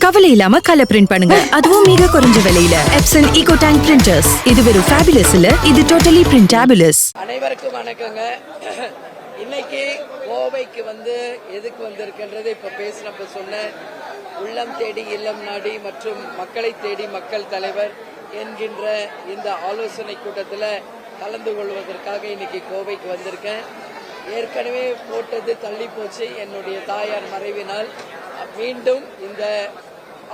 கவலை இல்லாம colour print பண்ணுங்க, அதுவும் மிக குறைஞ்ச விலையில. Epson eco tank printers. இது வெறும் ஃபேபுலஸ் இல்ல, இது டோட்டலி பிரிண்டபிளஸ். அனைவருக்கும் வணக்கங்க. இன்னைக்கு கோவைக்கு எதுக்கு வந்திருக்கின்றது இப்ப பேசினப்ப சொன்ன உள்ளம் தேடி இல்லம் நாடி மற்றும் மக்களை தேடி மக்கள் தலைவர் என்கின்ற இந்த ஆலோசனை கூட்டத்தில் கலந்து கொள்வதற்காக இன்னைக்கு கோவைக்கு வந்திருக்கேன். ஏற்கனவே போட்டது தள்ளி போச்சு. என்னுடைய தாயார் மறைவினால் மீண்டும் இந்த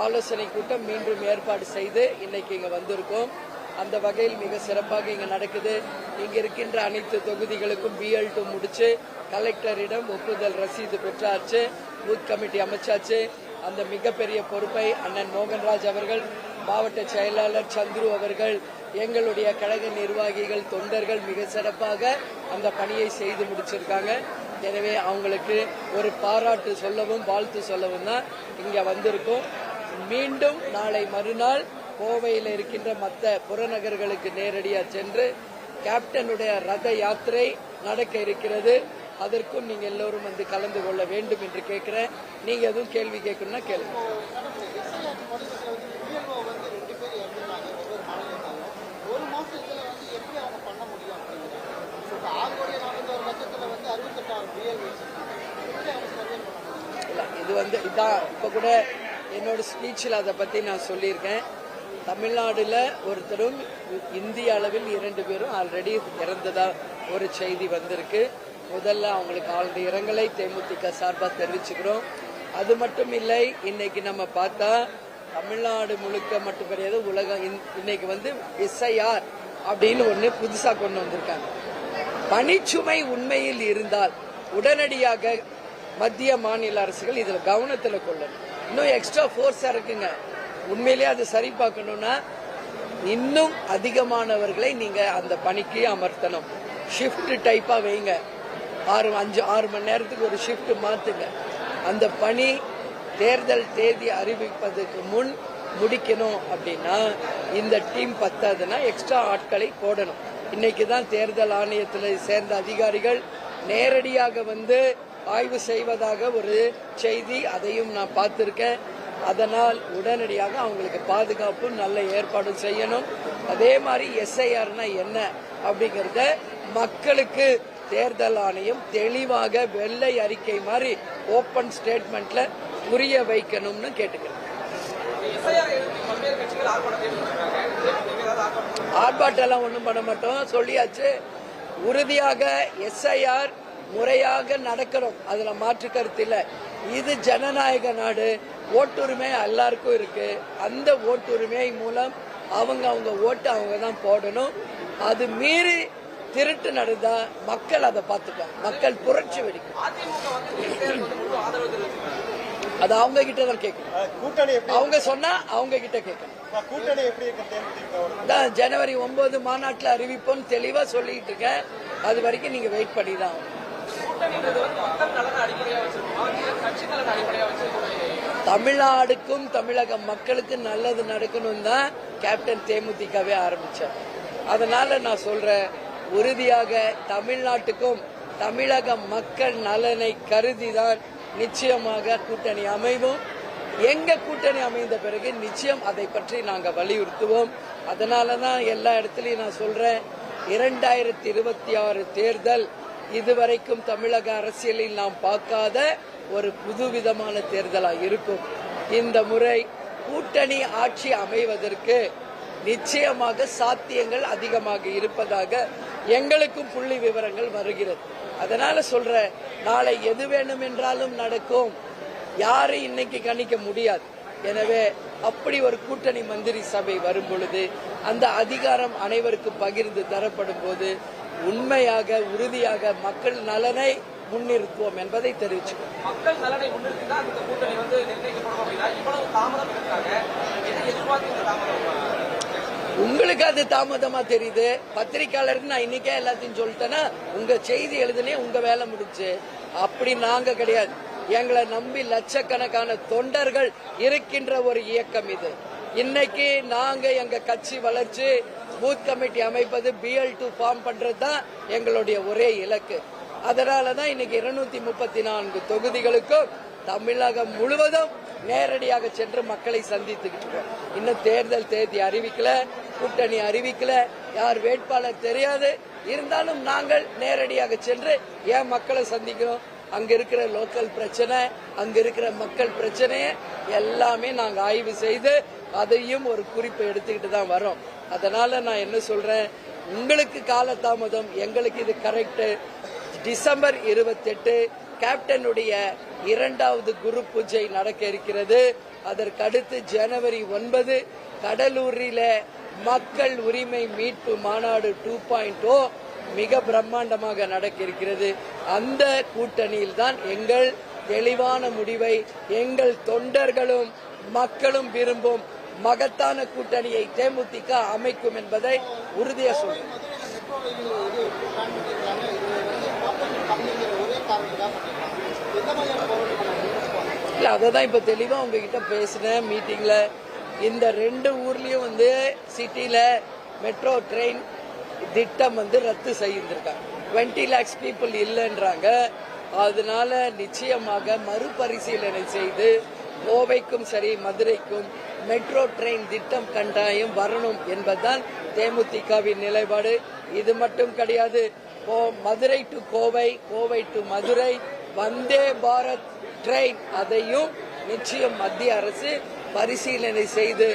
ஆலோசனை கூட்டம் மீண்டும் ஏற்பாடு செய்து இன்னைக்கு இங்க வந்திருக்கோம். அந்த வகையில் மிக சிறப்பாக இங்க நடக்குது. இங்க இருக்கின்ற அனைத்து தொகுதிகளுக்கும் BL2 முடிச்சு கலெக்டரிடம் ஒப்புதல் ரசீது பெற்றாச்சு, பூத் கமிட்டி அமைச்சாச்சு. அந்த மிகப்பெரிய பொறுப்பை அண்ணன் மோகன்ராஜ் அவர்கள், மாவட்ட செயலாளர் சந்துரு அவர்கள், எங்களுடைய கழக நிர்வாகிகள், தொண்டர்கள் மிக சிறப்பாக அந்த பணியை செய்து முடிச்சிருக்காங்க. எனவே அவங்களுக்கு ஒரு பாராட்டு சொல்லவும் வாழ்த்து சொல்லவும் தான் இங்க வந்திருக்கோம். மீண்டும் நாளை மறுநாள் கோவையில் இருக்கின்ற மற்ற புறநகர்களுக்கு நேரடியாக சென்று கேப்டனுடைய ரத யாத்திரை நடக்க இருக்கிறது. அதற்கும் நீங்க எல்லோரும் கலந்து கொள்ள வேண்டும் என்று கேட்கிறேன். நீங்க எதுவும் கேள்வி கேட்கணும்னா கேளுங்க. இது இதான் இப்ப கூட என்னோட ஸ்பீச்சில் அதை பத்தி நான் சொல்லியிருக்கேன். தமிழ்நாடுல ஒருத்தரும் இந்திய அளவில் 2 பேரும் ஆல்ரெடி இறந்ததா ஒரு செய்தி வந்திருக்கு. முதல்ல அவங்களுக்கு ஆழ்ந்த இரங்கலை தேமுதிக சார்பா தெரிவிச்சுக்கிறோம். அது மட்டும் இல்லை, இன்னைக்கு நம்ம பார்த்தா தமிழ்நாடு முழுக்க மட்டும் கிடையாது, உலகம் இன்னைக்கு SIR அப்படின்னு ஒண்ணு புதுசா கொண்டு வந்திருக்காங்க. பணிச்சுமை உண்மையில் இருந்தால் உடனடியாக மத்திய மாநில அரசுகள் இதுல கவனத்துல கொள்ளணும். இன்னும் எக்ஸ்ட்ரா ஃபோர்ஸா இருக்குங்க. உண்மையிலேயே அது சரி பார்க்கணும்னா இன்னும் அதிகமானவர்களை நீங்க அந்த பணிக்கு அமர்த்தணும். ஷிஃப்ட் டைப்பா வைங்க. 6 மணி நேரத்துக்கு ஒரு ஷிஃப்ட் மாத்துங்க. அந்த பணி தேர்தல் தேதி அறிவிப்பதற்கு முன் முடிக்கணும். அப்படின்னா இந்த டீம் பத்தாதுன்னா எக்ஸ்ட்ரா ஆட்களை போடணும். இன்னைக்கு தான் தேர்தல் ஆணையத்தில் சேர்ந்த அதிகாரிகள் நேரடியாக ஆய்வு செய்வதாக ஒரு செய்தி, அதையும் நான் பார்த்திருக்கேன். அதனால் உடனடியாக அவங்களுக்கு பாதுகாப்பு நல்ல ஏற்பாடு செய்யணும். அதே மாதிரி SIRனா என்ன அப்படிங்கறத மக்களுக்கு தேர்தல் ஆணையம் தெளிவாக வெள்ளை அறிக்கை மாதிரி ஓபன் ஸ்டேட்மெண்ட்ல புரிய வைக்கணும்னு கேட்டுக்கிறேன். ஆர்ப்பாட்டம் ஒன்றும் பண்ண மாட்டோம், சொல்லியாச்சு. உறுதியாக SIR முறையாக நடக்கணும், அதுல மாற்று கருத்து இல்ல. இது ஜனநாயக நாடு, ஓட்டுரிமை எல்லாருக்கும் இருக்கு. அந்த ஓட்டுரிமை மூலம் அவங்க ஓட்டு அவங்க தான் போடணும். அது மீறி திருட்டு நடந்தா மக்கள் அதை பார்த்துப்பாங்க. மக்கள் புரட்சி வெடிக்கும். அது அவங்க கிட்ட தான் கேட்கணும். அவங்க சொன்னா அவங்க கிட்ட கேட்கணும். ஜனவரி 9 மாநாட்டில் அறிவிப்போம் தெளிவா சொல்லிட்டு இருக்கேன். அது வரைக்கும் நீங்க வெயிட் பண்ணி தான். தமிழ்நாடுக்கும் தமிழக மக்களுக்கு நல்லது நடக்கணும் தான் கேப்டன் தேமுதிகவே ஆரம்பிச்சார். அதனால நான் சொல்றேன், உறுதியாக தமிழ்நாட்டுக்கும் தமிழக மக்கள் நலனை கருதிதான் நிச்சயமாக கூட்டணி அமைவும். எங்க கூட்டணி அமைந்த பிறகு நிச்சயம் அதை பற்றி நாங்க வலியுறுத்துவோம். அதனாலதான் எல்லா இடத்துலயும் நான் சொல்றேன், 2026 தேர்தல் இதுவரைக்கும் தமிழக அரசியலில் நாம் பார்க்காத ஒரு புதுவிதமான தேர்தலா இருக்கும். இந்த முறை கூட்டணி ஆட்சி அமைவதற்கு நிச்சயமாக சாத்தியங்கள் அதிகமாக இருப்பதாக எங்களுக்கும் புள்ளி விவரங்கள் வருகிறது. அதனால சொல்ற, நாளை எது வேண்டும் என்றாலும் நடக்கும், யாரும் இன்னைக்கு கணிக்க முடியாது. எனவே அப்படி ஒரு கூட்டணி மந்திரி சபை வரும் பொழுது அந்த அதிகாரம் அனைவருக்கும் பகிர்ந்து தரப்படும் போது உண்மையாக உறுதியாக மக்கள் நலனை முன்னிறுத்துவோம் என்பதை தெரிவிச்சுக்கோம். மக்கள் நலனை முன்னிறுத்தினால் இந்த கூட்டணி உங்களுக்கு அது தாமதமா தெரியுது. பத்திரிகையாளருக்கு நான் இன்னைக்கே எல்லாத்தையும் சொல்லிட்டேன்னா உங்க செய்தி எழுதுனே உங்க வேலை முடிச்சு. அப்படி நாங்க கிடையாது. எங்களை நம்பி லட்சக்கணக்கான தொண்டர்கள் இருக்கின்ற ஒரு இயக்கம் இது. இன்னைக்கு நாங்க எங்க கட்சி வளர்ச்சி பூத் கமிட்டி அமைப்பது BL2 ஃபார்ம் பண்றது தான் எங்களுடைய ஒரே இலக்கு. அதனாலதான் இன்னைக்கு 234 தொகுதிகளுக்கும் தமிழகம் முழுவதும் நேரடியாக சென்று மக்களை சந்தித்துக்கிட்டு இருக்கோம். இன்னும் தேர்தல் தேதி அறிவிக்கல, கூட்டணி அறிவிக்கல, யார் வேட்பாளர் தெரியாது. இருந்தாலும் நாங்கள் நேரடியாக சென்று ஏன் மக்களை சந்திக்கிறோம்? அங்க இருக்கிற லோக்கல் பிரச்சனை, அங்க இருக்கிற மக்கள் பிரச்சனைய எல்லாமே நாங்க ஆய்வு செய்து அதையும் ஒரு குறிப்பை எடுத்துக்கிட்டு தான் வரோம். அதனால நான் என்ன சொல்றேன், உங்களுக்கு காலதாமதம், எங்களுக்கு இது கரெக்ட். டிசம்பர் 28 கேப்டனுடைய 2வது குரு பூஜை நடக்க இருக்கிறது. அதற்கடுத்து ஜனவரி 9 கடலூரில மக்கள் உரிமை மீட்பு மாநாடு 2.0 மிக பிரம்மாண்டமாக நடக்க இருக்கிறது. அந்த கூட்டணியில் தான் எங்கள் தெளிவான முடிவை எங்கள் தொண்டர்களும் மக்களும் விரும்பும் மகத்தான கூட்டணியை தேமுதிக அமைக்கும் என்பதை உறுதியாக சொல்றேன். இல்ல, அததான் இப்ப தெளிவா உங்ககிட்ட பேசினேன் மீட்டிங்ல. இந்த 2 ஊர்லயும் சிட்டில மெட்ரோ ட்ரெயின் திட்டம் ரத்து செய்திருக்காங்க. 20 lakhs பீப்புள் இல்லைன்றாங்க. அதனால நிச்சயமாக மறுபரிசீலனை செய்து கோவைக்கும் சரி மதுரைக்கும் மெட்ரோ ட்ரெயின் திட்டம் கட்டாயம் வரணும் என்பதுதான் தேமுதிகவின் நிலைப்பாடு. இது மட்டும் கிடையாது, Madurai to Kovai, Kovai to Madurai Vande Bharat train, அதையும் நிச்சயம் மத்திய அரசு பரிசீலனை செய்து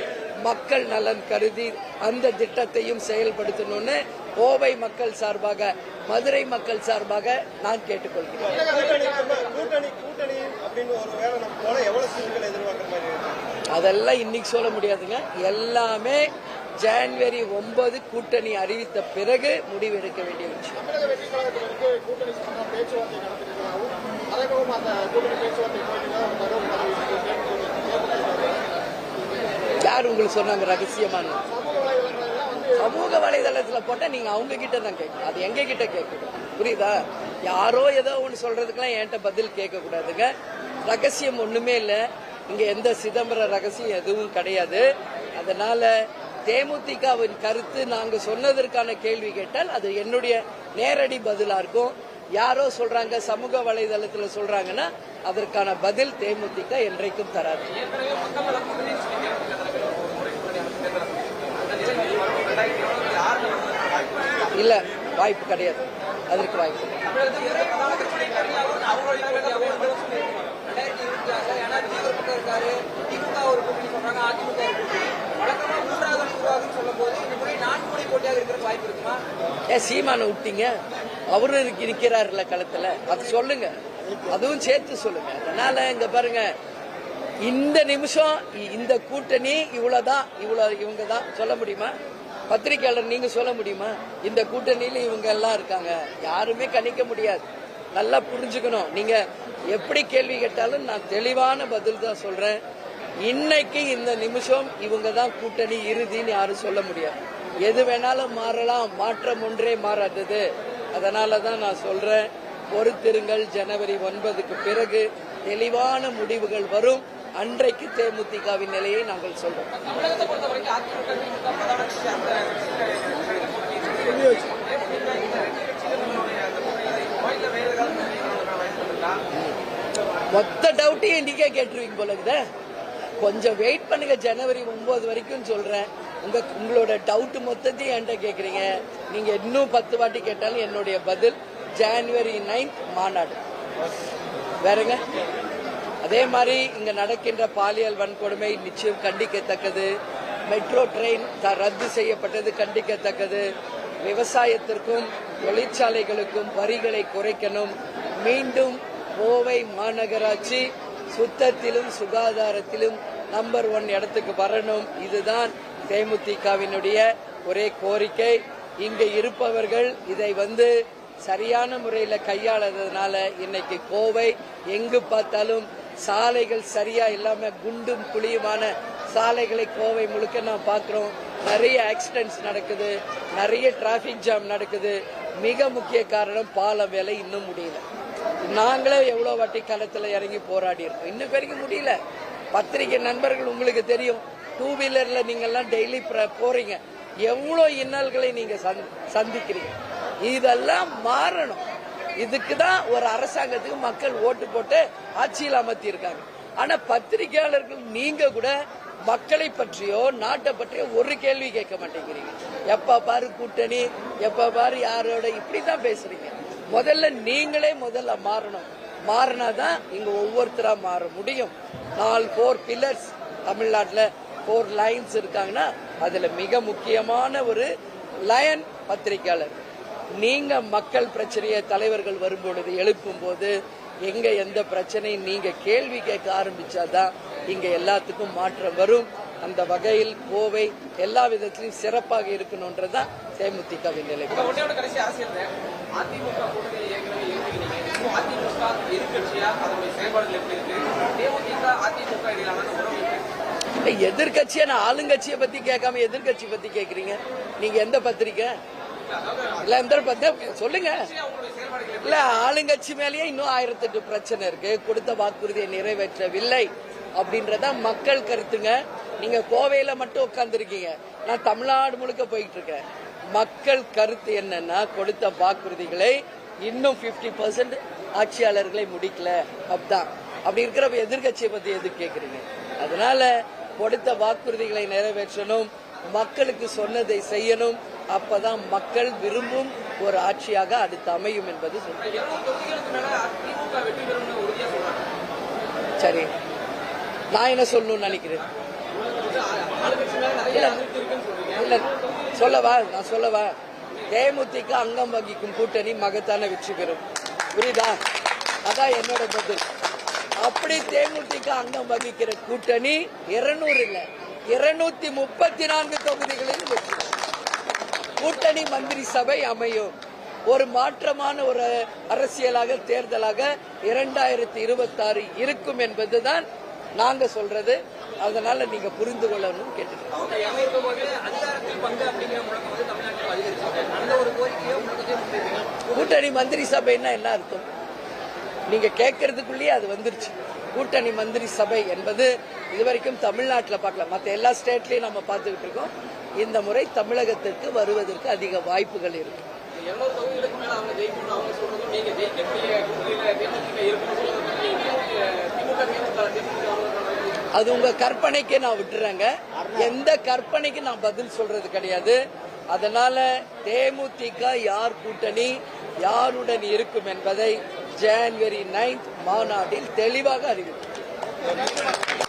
மக்கள் நலன் கருதி அந்த திட்டத்தையும் செயல்படுத்தணும்னு கோவை மக்கள் சார்பாக, மதுரை மக்கள் சார்பாக நான் கேட்டுக்கொள்கிறேன். அதெல்லாம் இன்னைக்கு சொல்ல முடியாதுங்க. எல்லாமே ஜனவரி 9 கூட்டணி அறிவித்த பிறகு முடிவெடுக்க வேண்டிய விஷயம். யார் உங்களுக்கு சொன்னாங்க ரகசியமான? சமூக வலைதளத்துல போட்டா நீங்க அவங்க கிட்ட தான் கேட்கணும், அது எங்க கிட்ட கேட்கணும். புரியுதா? யாரோ ஏதோ ஒன்று சொல்றதுக்கெல்லாம் என்கிட்ட பதில் கேட்க கூடாதுங்க. ரகசியம் ஒண்ணுமே இல்ல இங்க, எந்த சிதம்பரம் ரகசியம் எதுவும் கிடையாது. அதனால தேமுதிகவின் கருத்து நாங்க சொன்னதற்கான கேள்வி கேட்டால் அது என்னுடைய நேரடி பதிலா இருக்கும். யாரோ சொல்றாங்க சமூக வலைதளத்துல சொல்றாங்கன்னா அதற்கான பதில் தேமுதிக என்றைக்கும் தராது. இல்ல, வாய்ப்பு கிடையாது, அதற்கு வாய்ப்பு. சீமான விட்டீங்க, அவரு இருக்கிறாருல களத்துல, அது சொல்லுங்க, அதுவும் சேர்த்து சொல்லுங்க. அதனால இங்க பாருங்க, இந்த நிமிஷம் இந்த கூட்டணி இவ்வளவுதான், இவங்க தான் சொல்ல முடியுமா? பத்திரிகையாளர் நீங்க சொல்ல முடியுமா? இந்த கூட்டணியில இவங்க எல்லாம் இருக்காங்க, யாருமே கணிக்க முடியாது. நல்லா புரிஞ்சுக்கணும். நீங்க எப்படி கேள்வி கேட்டாலும் நான் தெளிவான பதில் தான் சொல்றேன். இன்னைக்கு இந்த நிமிஷம் இவங்க தான் கூட்டணி இறுதின்னு யாரும் சொல்ல முடியாது. எது வேணாலும் மாறலாம், மாற்றம் ஒன்றே மாறாதது. அதனாலதான் நான் சொல்றேன், பொறுத்திருங்கள். ஜனவரி 9க்கு பிறகு தெளிவான முடிவுகள் வரும். அன்றைக்கு தேமுதிகவின் நிலையை நாங்கள் சொல்றோம். மொத்த டவுட்டையும் இன்னைக்கே கேட்டுருவீங்க போல இருக்குதா? கொஞ்சம் வெயிட் பண்ணுங்க, ஜனவரி 9 வரைக்கும் சொல்றேன். உங்களோட டவுட் மொத்தத்தையும் என்கிட்ட கேக்குறீங்க. நீங்க இன்னும் 10 வாட்டி கேட்டாலும் என்னுடைய பதில் ஜனவரி 9 மாநாடு. வேறங்க, அதே மாதிரி இங்க நடக்கின்ற பாலியல் வன்கொடுமை நிச்சயம் கண்டிக்கத்தக்கது. மெட்ரோ ட்ரெயின் ரத்து செய்யப்பட்டது கண்டிக்கத்தக்கது. விவசாயத்திற்கும் தொழிற்சாலைகளுக்கும் வரிகளை குறைக்கணும். மீண்டும் கோவை மாநகராட்சி சுத்தத்திலும் சுகாதாரத்திலும் நம்பர் 1 இடத்துக்கு வரணும். இதுதான் தேமுதிகவினுடைய ஒரே கோரிக்கை. இங்க இருப்பவர்கள் இதை சரியான முறையில் கையாளதுனால இன்னைக்கு கோவை எங்கு பார்த்தாலும் சாலைகள் சரியா இல்லாம குண்டும் குழியுமான சாலைகளை கோவை முழுக்க நான் பார்க்கிறோம். நிறைய ஆக்சிடென்ட்ஸ் நடக்குது, நிறைய டிராபிக் ஜாம் நடக்குது. மிக முக்கிய காரணம் பாலம் வேலை இன்னும் முடியல. நாங்களே எவ்வளவு வாட்டி களத்துல இறங்கி போராடி இருக்கோம், இன்னும் வரைக்கும் முடியல. பத்திரிகை நண்பர்கள் உங்களுக்கு தெரியும், டூ வீலர்ல நீங்க எல்லாம் டெய்லி போறீங்க, எவ்வளவு இன்னல்களை நீங்க சந்திக்கிறீங்க. இதெல்லாம் மாறணும். இதுக்கு தான் ஒரு அரசாங்கத்துக்கு மக்கள் ஓட்டு போட்டு ஆட்சியில் அமர்த்தி இருக்காங்க. ஆனா பத்திரிகையாளர்கள் நீங்க கூட மக்களை பற்றியோ நாட்டை பற்றியோ ஒரு கேள்வி கேட்க மாட்டேங்கிறீங்க. எப்ப பாரு கூட்டணி, எப்ப பாரு யாரோட, இப்படிதான் பேசுறீங்க. முதல்ல நீங்களே மாறணும். மாறினாதான் இங்க ஒவ்வொருத்தரா மாற முடியும். 4 பில்லர்ஸ் தமிழ்நாட்டில் 4 லைன்ஸ் இருக்காங்கன்னா அதுல மிக முக்கியமான ஒரு லயன் பத்திரிகையாளர். நீங்க மக்கள் பிரச்சனையை தலைவர்கள் வரும்பொழுது எழுப்பும் போது எங்க எந்த பிரச்சனையும் நீங்க கேள்வி கேட்க ஆரம்பிச்சாதான் இங்க எல்லாத்துக்கும் மாற்றம் வரும். அந்த வகையில் கோவை எல்லா விதத்திலும் சிறப்பாக இருக்கணும்ன்றதுதான் தேமுதிகவின் நிலை. எதிர்கட்சியா நான் ஆளுங்கட்சியை பத்தி கேட்காம எதிர்கட்சி பத்தி கேக்குறீங்க. நீங்க எந்த பத்திரிக்கை இல்ல எந்த சொல்லுங்க. இல்ல ஆளுங்கட்சி மேலேயே இன்னும் 1008 பிரச்சனை இருக்கு. கொடுத்த வாக்குறுதியை நிறைவேற்றவில்லை அப்படின்றத மக்கள் கருத்துங்க. நீங்க கோவையில மட்டும் உட்கார்ந்துருக்கீங்க, நான் தமிழ்நாடு முழுக்க போயிட்டு இருக்கேன். மக்கள் கருத்து என்னன்னா கொடுத்த வாக்குறுதிகளை இன்னும் 50% ஆட்சியாளர்களை முடிக்கல. அப்படிதான். அப்படி இருக்கிறப்ப எதிர்கட்சியை பத்தி எது கேக்குறீங்க? அதனால கொடுத்த வாக்குறுதிகளை நிறைவேற்றணும், மக்களுக்கு சொன்னதை செய்யணும். அப்பதான் மக்கள் விரும்பும் ஒரு ஆட்சியாக அடுத்து அமையும் என்பது சரி. நான் என்ன சொல்லணும்னு நினைக்கிறேன்? சொல்லவா? நான் சொல்லவா? தேமுதிக அங்கம் வகிக்கும் கூட்டணி மகத்தான வெற்றி பெறும். புரியுதா? அதான் என்னோட பதில். அப்படி தேமுதிக அங்கம் வகிக்கிற கூட்டணி 200 இல்ல 234 தொகுதிகளில் வெற்றி. கூட்டணி மந்திரி சபை அமையும். ஒரு மாற்றமான ஒரு அரசியலாக தேர்தலாக 2026 இருக்கும் என்பதுதான் நாங்க சொல்றது. அதனால நீங்க புரிந்து கொள்ளணும் கேட்டுக்கிறேன். கூட்டணி மந்திரி சபைன்னா என்ன அர்த்தம்? நீங்க கேட்கறதுக்குள்ளேயே அது வந்துருச்சு. கூட்டணி மந்திரி சபை என்பது இதுவரைக்கும் தமிழ்நாட்டில் பார்க்கல, மற்ற எல்லா ஸ்டேட்லயும் நம்ம பார்த்துக்கிட்டு இருக்கோம். இந்த முறை தமிழகத்திற்கு வருவதற்கு அதிக வாய்ப்புகள் இருக்கு. அது உங்க கற்பனைக்கு நான் விட்டுறேங்க. எந்த கற்பனைக்கு நான் பதில் சொல்றது கிடையாது. அதனால தேமுதிக யார் கூட்டணி யாருடன் இருக்கும் என்பதை January 9th மாநாட்டில் தெளிவாக அறிவிக்கும்.